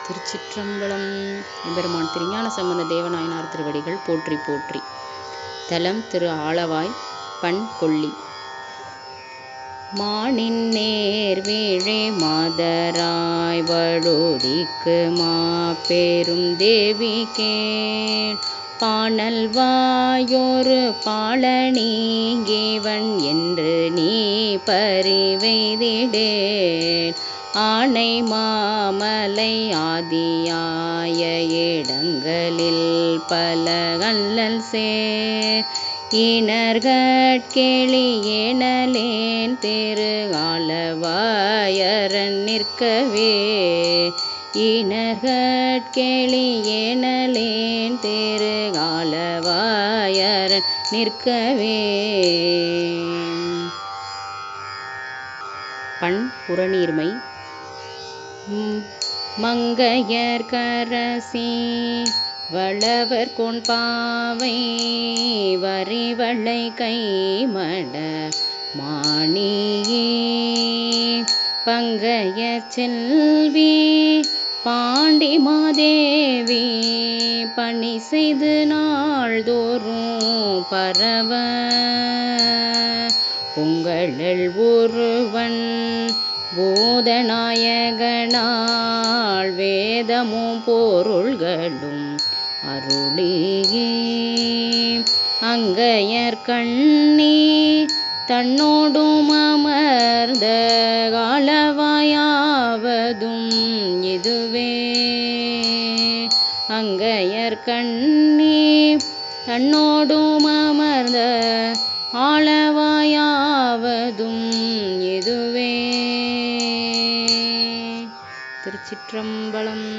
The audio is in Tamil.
திருச்சிற்றம்பலம். எம்பெருமான் திருஞான சம்பந்த தேவநாயனார் திருவடிகள் போற்றி போற்றி. தலம் திரு ஆலவாய். பண் கொள்ளி. மானின் நேர்விழி மாதராய் வழுதிக்கு மாப்பெரும் தேவி கேள் பாணல் வாயோரு பாலனீங்கிவன் என்று நீ பறிவெய்திடேல் ஆனை மாமலை ஆதியாய இடங்களில் பல அல்லல் சேர் இணர்கட்கெளி ஏனலேன் திரு ஆலவாயரன் நிற்கவே இணர்கட்கெளி ஏனலேன் திரு ஆலவாயரன் நிற்கவே. பண் புறநீர்மை. மங்கையர் கரசி வளவர் கொண்பாவை வரிவளை கைமட மாணியே பங்கைய செல்வி பாண்டி மாதேவி பணி செய்து நாள்தோறும் பரவ பொங்கழல் ஒருவன் பூதநாயகனாள் வேதமும் பொருள்களும் அருளியே அங்கையர் கண்ணி தன்னோடும் அமர்ந்த ஆலவாயாவதும் இதுவே அங்கையர் கண்ணி தன்னோடும் அமர்ந்த ஆலவாயாவதும் இதுவே. திருச்சிற்றம்பலம்.